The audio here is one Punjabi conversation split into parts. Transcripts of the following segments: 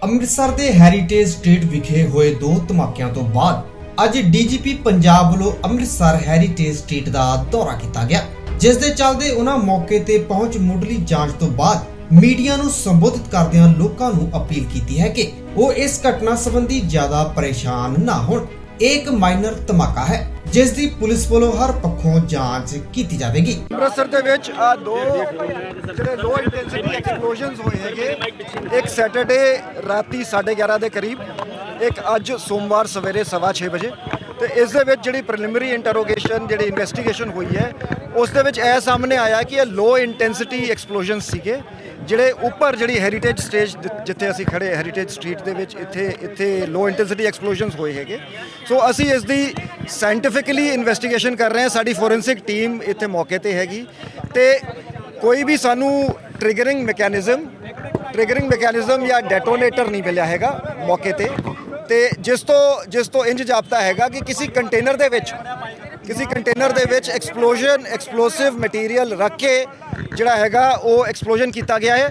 ਅੰਮ੍ਰਿਤਸਰ ਦੇ ਹੈਰੀਟੇਜ ਸਟਰੀਟ ਵਿਖੇ ਹੋਏ ਦੋ ਧਮਾਕਿਆਂ ਤੋਂ ਬਾਅਦ ਅੱਜ ਡੀਜੀਪੀ ਪੰਜਾਬ ਵੱਲੋਂ ਅੰਮ੍ਰਿਤਸਰ ਹੈਰੀਟੇਜ ਸਟਰੀਟ ਦਾ ਦੌਰਾ ਕੀਤਾ ਗਿਆ, ਜਿਸ ਦੇ ਚੱਲਦੇ ਉਹਨਾਂ ਮੌਕੇ ਤੇ ਪਹੁੰਚ ਮੁੱਢਲੀ ਜਾਂਚ ਤੋਂ ਬਾਅਦ ਮੀਡੀਆ ਨੂੰ ਸੰਬੋਧਿਤ ਕਰਦਿਆਂ ਲੋਕਾਂ ਨੂੰ ਅਪੀਲ ਕੀਤੀ ਹੈ ਕਿ ਉਹ ਇਸ ਘਟਨਾ ਸੰਬੰਧੀ ਜ਼ਿਆਦਾ ਪਰੇਸ਼ਾਨ ਨਾ ਹੋਣ। ਇਹ ਇੱਕ ਮਾਈਨਰ ਧਮਾਕਾ ਹੈ ਜਿਸ ਦੀ ਪੁਲਿਸ ਵੱਲੋਂ ਹਰ ਪੱਖੋਂ ਜਾਂਚ ਕੀਤੀ ਜਾਵੇਗੀ। ਅੰਮ੍ਰਿਤਸਰ ਦੇ ਵਿੱਚ ਆ ਦੋ ਜਿਹੜੇ ਲੋ ਇੰਟੈਂਸਿਟੀ ਐਕਸਪਲੋਜ਼ਨਸ ਹੋਏ ਹੈਗੇ, ਇੱਕ ਸੈਟਰਡੇ ਰਾਤੀ 11:30 ਦੇ ਕਰੀਬ, ਇੱਕ ਅੱਜ ਸੋਮਵਾਰ ਸਵੇਰੇ 6:15 ਵਜੇ। ਤੇ ਇਸ ਦੇ ਵਿੱਚ ਜਿਹੜੀ ਪ੍ਰੀਲਿਮਿਨਰੀ ਇੰਟਰੋਗੇਸ਼ਨ ਜਿਹੜੀ ਇਨਵੈਸਟੀਗੇਸ਼ਨ ਹੋਈ ਹੈ ਉਸ ਦੇ ਵਿੱਚ ਇਹ ਸਾਹਮਣੇ ਆਇਆ ਕਿ ਇਹ ਲੋ ਇੰਟੈਂਸਿਟੀ ਐਕਸਪਲੋਜ਼ਨਸ ਸੀਗੇ ਜਿਹੜੇ ਉੱਪਰ ਜਿਹੜੀ ਹੈਰੀਟੇਜ ਸਟੇਜ ਜਿੱਥੇ ਅਸੀਂ ਖੜੇ ਹੈਰੀਟੇਜ ਸਟਰੀਟ ਦੇ ਵਿੱਚ ਇੱਥੇ ਲੋ ਇੰਟੈਂਸਿਟੀ ਐਕਸਪਲੋਜ਼ਨਸ ਹੋਏ ਹੈਗੇ। ਸੋ ਅਸੀਂ ਇਸ ਦੀ ਸਾਇੰਟੀਫਿਕਲੀ ਇਨਵੈਸਟੀਗੇਸ਼ਨ ਕਰ ਰਹੇ ਹਾਂ। ਸਾਡੀ ਫੋਰੈਂਸਿਕ ਟੀਮ ਇੱਥੇ ਮੌਕੇ ਤੇ ਹੈਗੀ ਤੇ ਕੋਈ ਵੀ ਸਾਨੂੰ ਟ੍ਰਿਗਰਿੰਗ ਮੈਕੈਨਿਜ਼ਮ ਜਾਂ ਡੈਟੋਨੇਟਰ ਨਹੀਂ ਮਿਲਿਆ ਹੈਗਾ ਮੌਕੇ ਤੇ ਜਿਸ ਤੋਂ ਇੰਜ ਜਾਪਦਾ ਹੈਗਾ ਕਿ ਕਿਸੇ ਕੰਟੇਨਰ ਦੇ ਵਿੱਚ ਐਕਸਪਲੋਸਿਵ ਮਟੀਰੀਅਲ ਰੱਖ ਕੇ ਜਿਹੜਾ ਹੈਗਾ ਉਹ ਐਕਸਪਲੋਜ਼ਨ ਕੀਤਾ ਗਿਆ ਹੈ।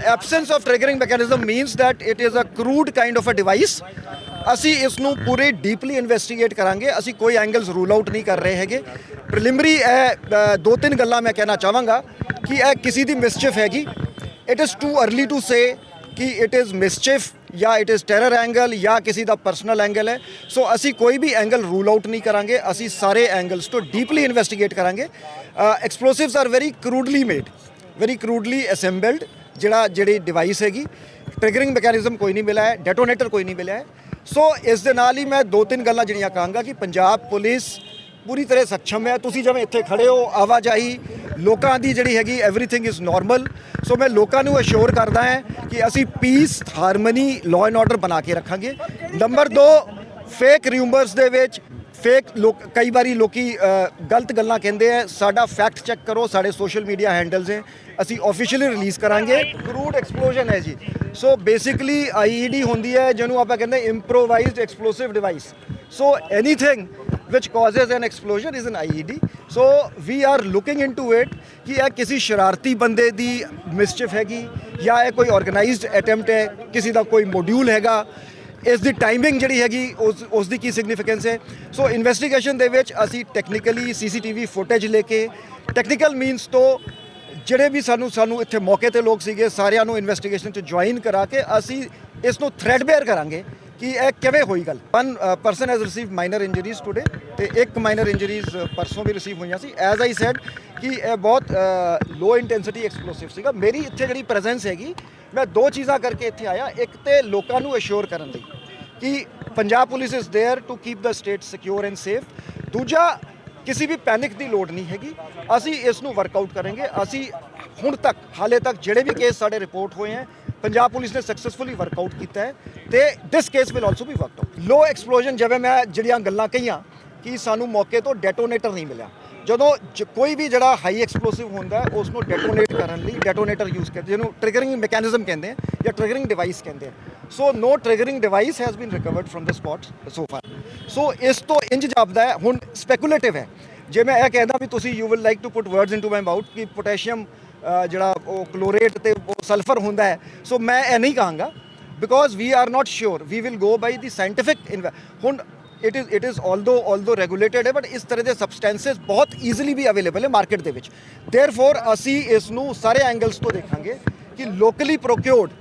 Absence of triggering mechanism means that it is a crude kind of a device. ਅਸੀਂ ਇਸ ਨੂੰ ਪੂਰੇ ਡੀਪਲੀ ਇਨਵੈਸਟੀਗੇਟ ਕਰਾਂਗੇ। ਅਸੀਂ ਕੋਈ ਐਂਗਲਸ ਰੂਲ ਆਊਟ ਨਹੀਂ ਕਰ ਰਹੇ ਹੈਗੇ। ਪ੍ਰੀਲਿਮਿਨਰੀ ਦੋ ਤਿੰਨ ਗੱਲਾਂ ਮੈਂ ਕਹਿਣਾ ਚਾਹਾਂਗਾ ਕਿ ਇਹ ਕਿਸੇ ਦੀ ਮਿਸਚਿਫ ਹੈਗੀ। It is too early to say ਕਿ ਇਟ ਇਜ਼ ਮਿਸਚਿਫ ਜਾਂ ਇਟ ਇਜ਼ ਟੈਰਰ ਐਂਗਲ ਜਾਂ ਕਿਸੇ ਦਾ ਪਰਸਨਲ ਐਂਗਲ ਹੈ। ਸੋ ਅਸੀਂ ਕੋਈ ਵੀ ਐਂਗਲ ਰੂਲ ਆਊਟ ਨਹੀਂ ਕਰਾਂਗੇ। ਅਸੀਂ ਸਾਰੇ ਐਂਗਲਸ ਤੋਂ ਡੀਪਲੀ ਇਨਵੈਸਟੀਗੇਟ ਕਰਾਂਗੇ। ਐਕਸਪਲੋਸਿਵਸ ਆਰ ਵੈਰੀ ਕਰੂਡਲੀ ਅਸੈਂਬਲਡ ਜਿਹੜੀ ਡਿਵਾਈਸ ਹੈਗੀ। ਟ੍ਰਿਗਰਿੰਗ ਮੈਕੈਨਿਜ਼ਮ ਕੋਈ ਨਹੀਂ ਮਿਲਿਆ ਹੈ, ਡੈਟੋਨੇਟਰ ਕੋਈ ਨਹੀਂ ਮਿਲਿਆ ਹੈ। ਸੋ ਇਸ ਦੇ ਨਾਲ ਹੀ ਮੈਂ ਦੋ ਤਿੰਨ ਗੱਲਾਂ ਜਿਹੜੀਆਂ ਕਹਾਂਗਾ ਕਿ ਪੰਜਾਬ ਪੁਲਿਸ ਪੂਰੀ ਤਰ੍ਹਾਂ ਸક્ષਮ ਹੈ। ਤੁਸੀਂ ਜਿਵੇਂ ਇੱਥੇ ਖੜੇ ਹੋ, ਆਵਾਜਾਈ ਲੋਕਾਂ ਦੀ ਜਿਹੜੀ ਹੈਗੀ ਐਵਰੀਥਿੰਗ ਇਜ਼ ਨਾਰਮਲ। ਸੋ ਮੈਂ ਲੋਕਾਂ ਨੂੰ ਅਸ਼ੋਰ ਕਰਦਾ ਹਾਂ ਕਿ ਅਸੀਂ piece, harmony, law and order ਬਣਾ ਕੇ ਰੱਖਾਂਗੇ। ਨੰਬਰ 2, ਫੇਕ ਰਿਊਮਰਸ ਦੇ ਵਿੱਚ ਕਈ ਵਾਰੀ ਲੋਕੀ ਗਲਤ ਗੱਲਾਂ ਕਹਿੰਦੇ ਆ। ਸਾਡਾ ਫੈਕਟ ਚੈੱਕ ਕਰੋ, ਸਾਡੇ ਸੋਸ਼ਲ ਮੀਡੀਆ ਹੈਂਡਲਸ ਹੈ, ਅਸੀਂ ਆਫੀਸ਼ੀਅਲੀ ਰਿਲੀਜ਼ ਕਰਾਂਗੇ। ਕਰੂਡ ਐਕਸਪਲੋਜ਼ਨ ਹੈ ਜੀ। ਸੋ ਬੇਸਿਕਲੀ IED ਹੁੰਦੀ ਹੈ ਜਿਹਨੂੰ ਆਪਾਂ ਕਹਿੰਦੇ improvised explosive device. So anything which causes an explosion is an IED. So we are looking into it ਕਿ ਇਹ ਕਿਸੇ ਸ਼ਰਾਰਤੀ ਬੰਦੇ ਦੀ ਮਿਸਚਿਫ ਹੈਗੀ ਜਾਂ ਇਹ ਕੋਈ ਆਰਗੇਨਾਈਜ਼ਡ ਅਟੈਂਪਟ ਹੈ, ਕਿਸੇ ਦਾ ਕੋਈ ਮੋਡਿਊਲ ਹੈਗਾ। ਇਸ ਦੀ ਟਾਈਮਿੰਗ ਜਿਹੜੀ ਹੈਗੀ ਉਸ ਦੀ ਕੀ ਸਿਗਨੀਫੀਕੈਂਸ ਹੈ। ਸੋ ਇਨਵੈਸਟੀਗੇਸ਼ਨ ਦੇ ਵਿੱਚ ਅਸੀਂ ਟੈਕਨੀਕਲੀ CCTV ਫੁਟੇਜ ਲੈ ਕੇ ਟੈਕਨੀਕਲ ਮੀਨਸ ਤੋਂ ਜਿਹੜੇ ਵੀ ਸਾਨੂੰ ਇੱਥੇ ਮੌਕੇ ਤੇ ਲੋਕ ਸੀਗੇ ਸਾਰਿਆਂ ਨੂੰ ਇਨਵੈਸਟੀਗੇਸ਼ਨ 'ਚ ਜੁਆਇਨ ਕਰਾ ਕੇ ਅਸੀਂ ਇਸ ਨੂੰ ਥ੍ਰੈਡਬੇਅਰ ਕਰਾਂਗੇ ਕਿ ਇਹ ਕਿਵੇਂ ਹੋਈ ਗੱਲ। One person has received minor injuries today ਤੇ ਇੱਕ ਮਾਈਨਰ ਇੰਜਰੀਜ਼ ਪਰਸੋਂ ਵੀ ਰਿਸੀਵ ਹੋਈਆਂ ਸੀ। ਐਜ਼ ਆਈ ਸੈਡ ਕਿ ਇਹ ਬਹੁਤ ਲੋ ਇੰਟੈਂਸਿਟੀ ਐਕਸਪਲੋਸਿਵ ਸੀਗਾ। ਮੇਰੀ ਇੱਥੇ ਜਿਹੜੀ ਪ੍ਰੈਜ਼ੈਂਸ ਹੈਗੀ, ਮੈਂ ਦੋ ਚੀਜ਼ਾਂ ਕਰਕੇ ਇੱਥੇ ਆਇਆ। ਇੱਕ ਤੇ ਲੋਕਾਂ ਨੂੰ ਅਸ਼ੋਰ ਕਰਨ ਲਈ ਕਿ Punjab police is there to keep the state secure and safe. ਦੂਜਾ, ਕਿਸੇ ਵੀ ਪੈਨਿਕ ਦੀ ਲੋੜ ਨਹੀਂ ਹੈਗੀ। ਅਸੀਂ ਇਸ ਨੂੰ ਵਰਕਆਊਟ ਕਰਾਂਗੇ। ਅਸੀਂ ਹਾਲੇ ਤੱਕ ਜਿਹੜੇ ਵੀ ਕੇਸ ਸਾਡੇ ਰਿਪੋਰਟ ਹੋਏ ਹੈ ਪੰਜਾਬ ਪੁਲਿਸ ਨੇ ਸਕਸੈਸਫੁਲੀ ਵਰਕਆਊਟ ਕੀਤਾ ਹੈ ਤੇ this case will also be worked out. Low explosion ਜਿਵੇਂ ਮੈਂ ਜਿਹੜੀਆਂ ਗੱਲਾਂ ਕਹੀਆਂ ਕਿ ਸਾਨੂੰ ਮੌਕੇ ਤੋਂ ਡੈਟੋਨੇਟਰ ਨਹੀਂ ਮਿਲਿਆ। ਜਦੋਂ ਕੋਈ ਵੀ ਜਿਹੜਾ ਹਾਈ ਐਕਸਪਲੋਸਿਵ ਹੁੰਦਾ ਹੈ ਉਸ ਨੂੰ ਡੈਟੋਨੇਟ ਕਰਨ ਲਈ ਡੈਟੋਨੇਟਰ ਯੂਜ਼ ਕਰਦੇ, ਜਿਹਨੂੰ ਟ੍ਰਿਗਰਿੰਗ ਮੈਕੈਨਿਜ਼ਮ ਕਹਿੰਦੇ ਆ ਜਾਂ ਟ੍ਰਿਗਰਿੰਗ ਡਿਵਾਈਸ ਕਹਿੰਦੇ ਆ। So no triggering device has been recovered from the spot so far. So ਇਸ ਤੋਂ ਇੰਜ ਜਾਪਦਾ ਹੈ, ਹੁਣ ਸਪੈਕੂਲੇਟਿਵ ਹੈ। ਜੇ ਮੈਂ ਇਹ ਕਹਿੰਦਾ ਵੀ ਤੁਸੀਂ you will like to put words into my mouth ਕਿ ਪੋਟੈਸ਼ੀਅਮ ਜਿਹੜਾ ਉਹ ਕਲੋਰੇਟ ਤੇ ਉਹ ਸਲਫਰ ਹੁੰਦਾ ਹੈ, ਸੋ ਮੈਂ ਇਹ ਨਹੀਂ ਕਹਾਂਗਾ because we are not sure. We will go by the scientific. ਹੁਣ ਇਟ ਇਜ਼ ਆਲਦੋ ਰੈਗੂਲੇਟਡ ਹੈ ਬਟ ਇਸ ਤਰ੍ਹਾਂ ਦੇ ਸਬਸਟੈਂਸਸ ਬਹੁਤ ਈਜ਼ੀਲੀ ਵੀ ਅਵੇਲੇਬਲ ਹੈ ਮਾਰਕੀਟ ਦੇ ਵਿੱਚ। ਦੇਅਰਫੋਰ ਅਸੀਂ ਇਸ ਨੂੰ ਸਾਰੇ ਐਂਗਲਸ ਤੋਂ ਦੇਖਾਂਗੇ ਕਿ ਲੋਕਲੀ ਪ੍ਰੋਕਿਓਰਡ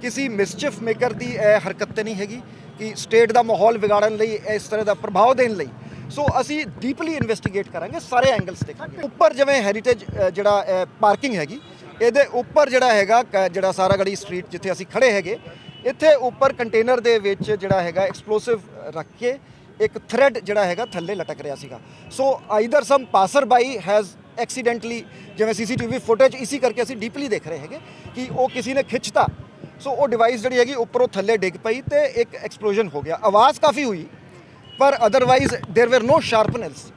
ਕਿਸੇ ਮਿਸਚਿਫ ਮੇਕਰ ਦੀ ਇਹ ਹਰਕਤ ਤੇ ਨਹੀਂ ਹੈਗੀ ਕਿ ਸਟੇਟ ਦਾ ਮਾਹੌਲ ਵਿਗਾੜਨ ਲਈ, ਇਸ ਤਰ੍ਹਾਂ ਦਾ ਪ੍ਰਭਾਵ ਦੇਣ ਲਈ। ਸੋ ਅਸੀਂ ਡੀਪਲੀ ਇਨਵੈਸਟੀਗੇਟ ਕਰਾਂਗੇ, ਸਾਰੇ ਐਂਗਲਸ ਦੇਖਾਂਗੇ। ਉੱਪਰ ਜਿਵੇਂ ਹੈਰੀਟੇਜ ਜਿਹੜਾ ਪਾਰਕਿੰਗ ਹੈਗੀ, ਇਹਦੇ ਉੱਪਰ ਜਿਹੜਾ ਹੈਗਾ ਜਿਹੜਾ ਸਾਰਾਗੜੀ ਸਟਰੀਟ ਜਿੱਥੇ ਅਸੀਂ ਖੜੇ ਹੈਗੇ, ਇੱਥੇ ਉੱਪਰ ਕੰਟੇਨਰ ਦੇ ਵਿੱਚ ਜਿਹੜਾ ਹੈਗਾ ਐਕਸਪਲੋਸਿਵ ਰੱਖ ਕੇ ਇੱਕ ਥ੍ਰੈਡ ਜਿਹੜਾ ਹੈਗਾ ਥੱਲੇ ਲਟਕ ਰਿਹਾ ਸੀਗਾ। So either some passer by has accidentally, ਜਿਵੇਂ CCTV ਫੁਟੇਜ ਇਸੀ ਕਰਕੇ ਅਸੀਂ ਡੀਪਲੀ ਦੇਖ ਰਹੇ ਹੈਗੇ ਕਿ ਉਹ ਕਿਸੇ ਨੇ ਖਿੱਚਤਾ। ਸੋ ਉਹ ਡਿਵਾਈਸ ਜਿਹੜੀ ਹੈਗੀ ਉੱਪਰੋਂ ਥੱਲੇ ਡਿੱਗ ਪਈ ਤੇ ਇੱਕ ਐਕਸਪਲੋਜ਼ਨ ਹੋ ਗਿਆ। ਆਵਾਜ਼ ਕਾਫੀ ਹੋਈ ਪਰ ਅਦਰਵਾਈਜ਼ ਦੇਰ ਵੇਰ ਨੋ ਸ਼ਾਰਪਨਲਸ,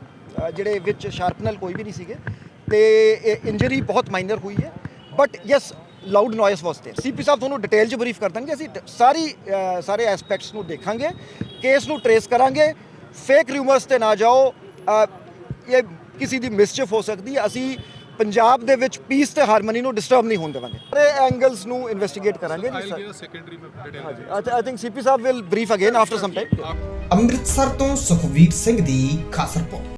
ਜਿਹੜੇ ਵਿੱਚ ਸ਼ਾਰਪਨਲ ਕੋਈ ਵੀ ਨਹੀਂ ਸੀਗੇ ਤੇ ਇੰਜਰੀ ਬਹੁਤ ਮਾਈਨਰ ਹੋਈ ਹੈ। But yes, loud noise was there. CP sahib ਤੁਹਾਨੂੰ ਡਿਟੇਲ 'ਚ ਬਰੀਫ ਕਰ ਦੇਣਗੇ। ਅਸੀਂ ਸਾਰੇ ਐਸਪੈਕਟਸ ਨੂੰ ਦੇਖਾਂਗੇ, ਕੇਸ ਨੂੰ ਟਰੇਸ ਕਰਾਂਗੇ। ਫੇਕ ਰਿਊਮਰਸ ਤੇ ਨਾ ਜਾਓ, ਇਹ ਕਿਸੇ ਦੀ ਮਿਸਚਿਫ ਹੋ ਸਕਦੀ ਹੈ। ਅਸੀਂ ਪੰਜਾਬ ਦੇ ਵਿੱਚ ਪੀਸ ਤੇ ਹਾਰਮਨੀ ਨੂੰ ਡਿਸਟਰਬ ਨਹੀਂ ਹੋਣ ਦੇਵਾਂਗੇ। ਸਾਰੇ ਐਂਗਲਸ ਨੂੰ ਇਨਵੈਸਟੀਗੇਟ ਕਰਾਂਗੇ ਜੀ ਸਰ। ਹਾਂਜੀ, I think CP Sahib will brief again after some time. Amritsar ਤੋਂ ਸੁਖਵੀਰ ਸਿੰਘ ਦੀ ਖਾਸ ਰਿਪੋਰਟ।